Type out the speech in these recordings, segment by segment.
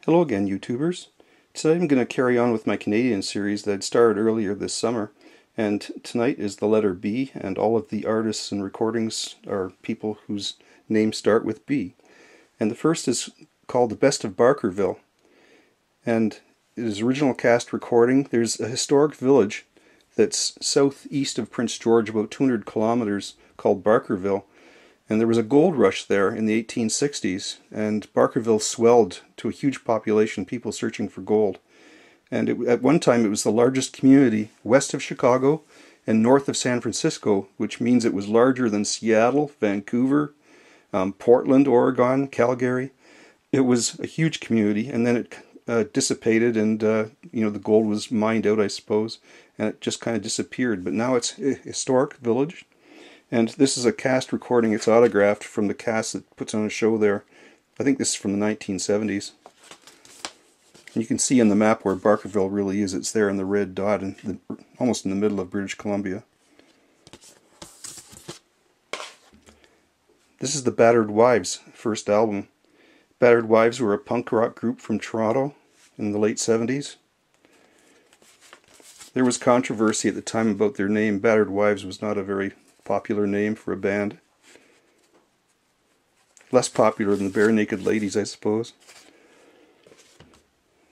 Hello again, YouTubers. Today I'm going to carry on with my Canadian series that I'd started earlier this summer, and tonight is the letter B, and all of the artists and recordings are people whose names start with B. And the first is called The Best of Barkerville, and it is original cast recording. There's a historic village that's southeast of Prince George, about 200 kilometers, called Barkerville. And there was a gold rush there in the 1860s, and Barkerville swelled to a huge population, people searching for gold. And at one time it was the largest community west of Chicago and north of San Francisco, which means it was larger than Seattle, Vancouver, Portland, Oregon, Calgary. It was a huge community, and then it dissipated, and the gold was mined out, I suppose, and it just kind of disappeared. But now it's a historic village. And this is a cast recording. It's autographed from the cast that puts on a show there. I think this is from the 1970s. And you can see on the map where Barkerville really is. It's there in the red dot, almost in the middle of British Columbia. This is the Battered Wives' first album. Battered Wives were a punk rock group from Toronto in the late 70s. There was controversy at the time about their name. Battered Wives was not a very popular name for a band. Less popular than the Bare Naked Ladies, I suppose.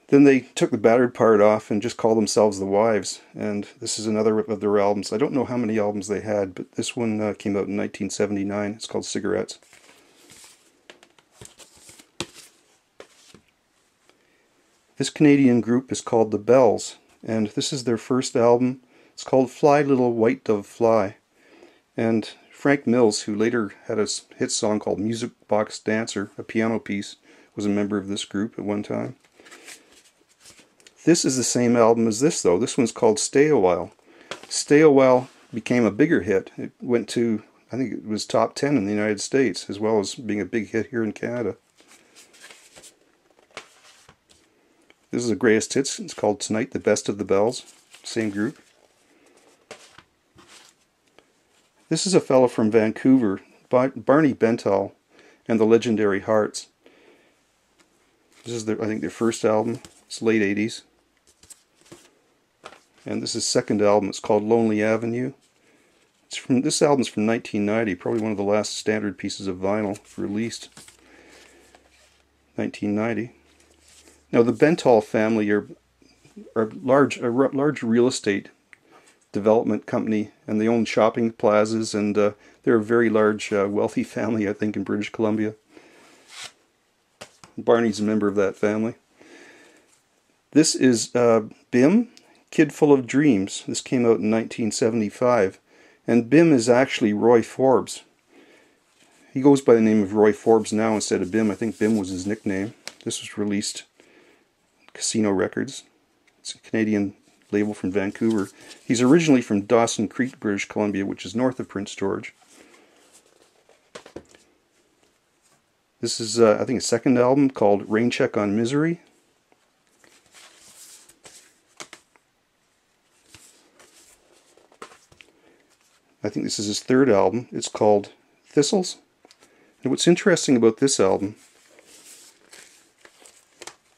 Then they took the battered part off and just called themselves the Wives, and this is another of their albums. I don't know how many albums they had, but this one came out in 1979. It's called Cigarettes. This Canadian group is called The Bells, and this is their first album. It's called Fly Little White Dove Fly. And Frank Mills, who later had a hit song called Music Box Dancer, a piano piece, was a member of this group at one time. This is the same album as this, though. This one's called Stay a While. Stay a While became a bigger hit. It went to, I think it was top 10 in the United States, as well as being a big hit here in Canada. This is the greatest hits. It's called Tonight, the Best of the Bells. Same group. This is a fellow from Vancouver, Barney Bentall, and the Legendary Hearts. This is, I think, their first album. It's late 80s. And this is second album. It's called Lonely Avenue. This album's from 1990, probably one of the last standard pieces of vinyl released. 1990. Now, the Bentall family are a large real estate development company, and they own shopping plazas, and they're a very large, wealthy family, I think, in British Columbia. Barney's a member of that family. This is Bim, Kid Full of Dreams. This came out in 1975, and Bim is actually Roy Forbes. He goes by the name of Roy Forbes now instead of Bim. I think Bim was his nickname. This was released Casino Records. It's a Canadian label from Vancouver. He's originally from Dawson Creek, British Columbia, which is north of Prince George. This is, I think, a second album called Rain Check on Misery. I think this is his third album. It's called Thistles. And what's interesting about this album,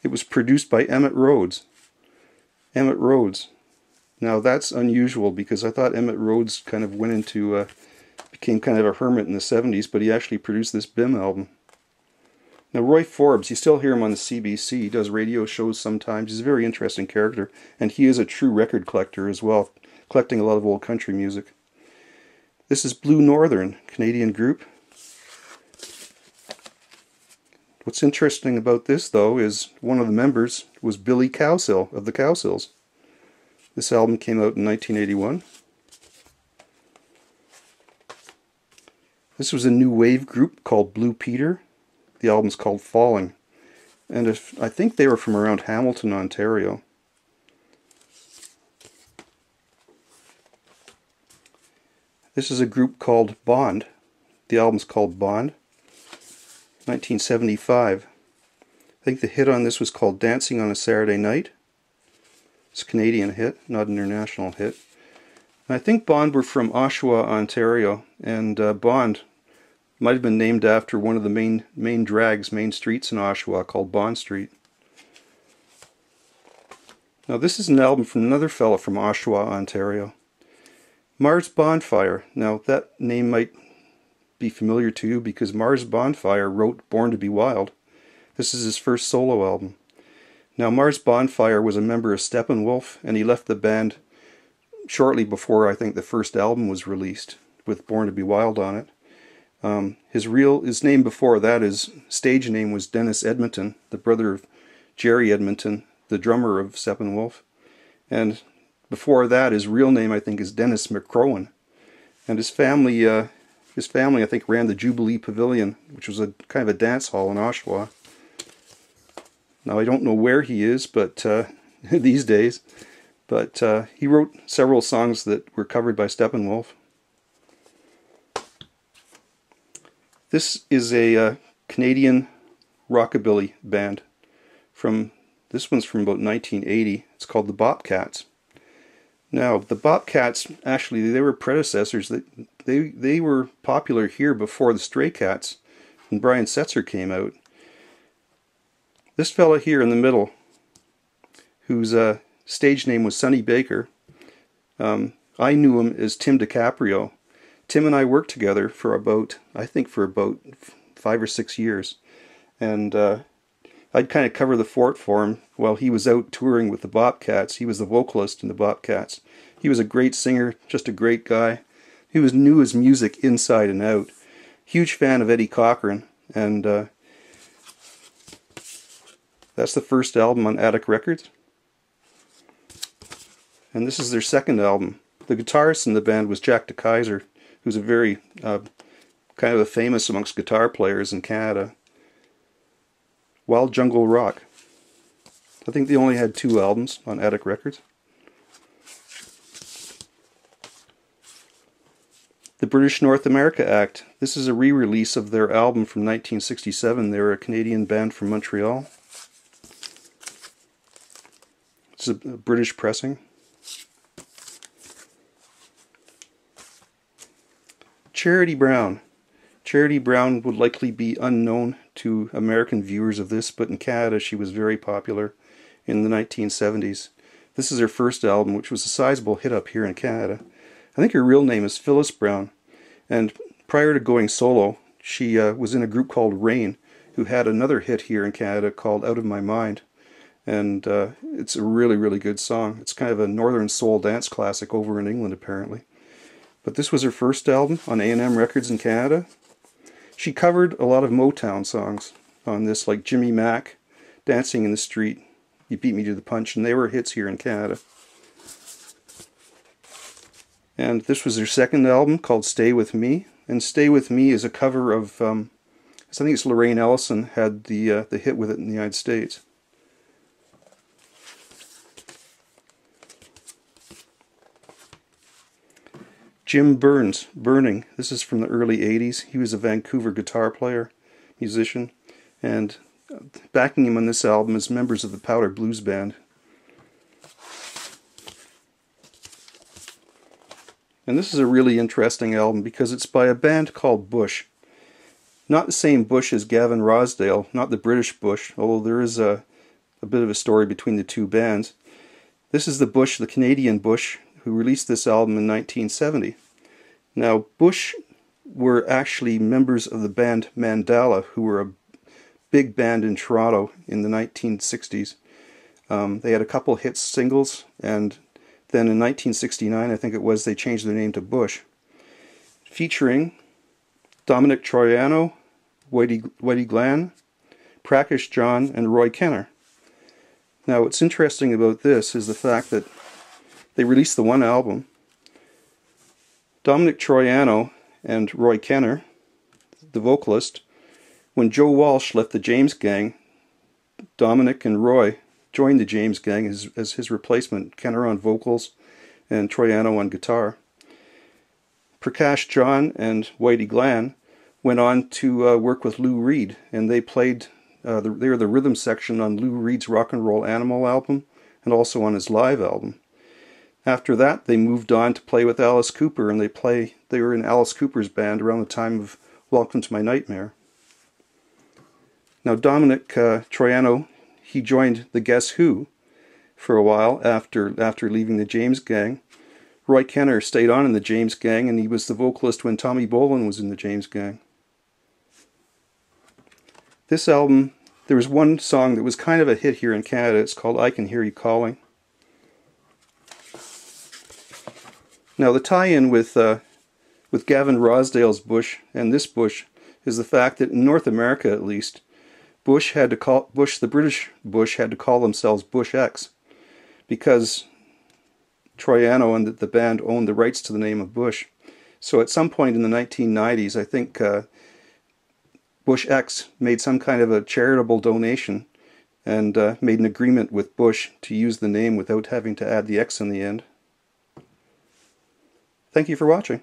it was produced by Emmett Roads. Emmett Roads. Now that's unusual, because I thought Emmett Roads kind of went into, became kind of a hermit in the 70s, but he actually produced this Bim album. Now Roy Forbes, you still hear him on the CBC, he does radio shows sometimes, he's a very interesting character, and he is a true record collector as well, collecting a lot of old country music. This is Blue Northern, Canadian group. What's interesting about this, though, is one of the members was Billy Cowsill of the Cowsills. This album came out in 1981. This was a new wave group called Blue Peter. The album's called Falling. And I think they were from around Hamilton, Ontario. This is a group called Bond. The album's called Bond. 1975. I think the hit on this was called Dancing on a Saturday Night. It's a Canadian hit, not an international hit. And I think Bond were from Oshawa, Ontario, and Bond might have been named after one of the main streets in Oshawa called Bond Street. Now this is an album from another fella from Oshawa, Ontario. Mars Bonfire. Now that name might be familiar to you because Mars Bonfire wrote Born to Be Wild. This is his first solo album. Now Mars Bonfire was a member of Steppenwolf, and he left the band shortly before I think the first album was released with Born to Be Wild on it. His name before that, his stage name was Dennis Edmonton, the brother of Jerry Edmonton, the drummer of Steppenwolf. And before that, his real name I think is Dennis McCrowan. And his family I think ran the Jubilee Pavilion, which was a kind of a dance hall in Oshawa. Now I don't know where he is, but these days, but he wrote several songs that were covered by Steppenwolf. This is a Canadian rockabilly band. This one's from about 1980. It's called the Bobcats. Now, the Bobcats, actually, they were predecessors. They were popular here before the Stray Cats, when Brian Setzer came out. This fella here in the middle, whose stage name was Sonny Baker, I knew him as Tim DiCaprio. Tim and I worked together for about 5 or 6 years. And I'd kind of cover the fort for him while he was out touring with the Bobcats. He was the vocalist in the Bobcats. He was a great singer, just a great guy. He knew his music inside and out. Huge fan of Eddie Cochran. And that's the first album on Attic Records. And this is their second album. The guitarist in the band was Jack DeKaiser, who's a very kind of a famous amongst guitar players in Canada. Wild Jungle Rock. I think they only had 2 albums on Attic Records. The British North America Act. This is a re-release of their album from 1967. They were a Canadian band from Montreal. It's a British pressing. Charity Brown. Charity Brown would likely be unknown to American viewers of this, but in Canada she was very popular in the 1970s. This is her first album, which was a sizable hit up here in Canada. I think her real name is Phyllis Brown, and prior to going solo, she was in a group called Rain, who had another hit here in Canada called Out of My Mind, and it's a really, really good song. It's kind of a northern soul dance classic over in England, apparently. But this was her first album on A&M Records in Canada. She covered a lot of Motown songs on this, like Jimmy Mack, Dancing in the Street, You Beat Me to the Punch, and they were hits here in Canada. And this was their second album called Stay With Me. And Stay With Me is a cover of, I think it's Lorraine Ellison had the hit with it in the United States. Jim Burns, Burning. This is from the early 80s. He was a Vancouver guitar player, musician, and backing him on this album is members of the Powder Blues Band. And this is a really interesting album because it's by a band called Bush. Not the same Bush as Gavin Rossdale, not the British Bush, although there is a bit of a story between the two bands. This is the Bush, the Canadian Bush, who released this album in 1970. Now, Bush were actually members of the band Mandala, who were a big band in Toronto in the 1960s. They had a couple hit singles, and then in 1969, I think it was, they changed their name to Bush. Featuring Dominic Troiano, Whitey Glenn, Prakash John, and Roy Kenner. Now, what's interesting about this is the fact that they released the one album. Dominic Troiano and Roy Kenner, the vocalist, when Joe Walsh left the James Gang, Dominic and Roy joined the James Gang as his replacement, Kenner on vocals and Troiano on guitar. Prakash John and Whitey Glenn went on to work with Lou Reed, and they played, they were the rhythm section on Lou Reed's Rock and Roll Animal album and also on his live album. After that, they moved on to play with Alice Cooper, and they were in Alice Cooper's band around the time of Welcome to My Nightmare. Now, Dominic Troiano, he joined the Guess Who, for a while after leaving the James Gang. Roy Kenner stayed on in the James Gang, and he was the vocalist when Tommy Bolin was in the James Gang. This album, there was one song that was kind of a hit here in Canada. It's called I Can Hear You Calling. Now the tie-in with Gavin Rosdale's Bush and this Bush is the fact that in North America, at least, the British Bush had to call themselves Bush X, because Troiano and the band owned the rights to the name of Bush. So at some point in the 1990s, I think Bush X made some kind of a charitable donation and made an agreement with Bush to use the name without having to add the X in the end. Thank you for watching.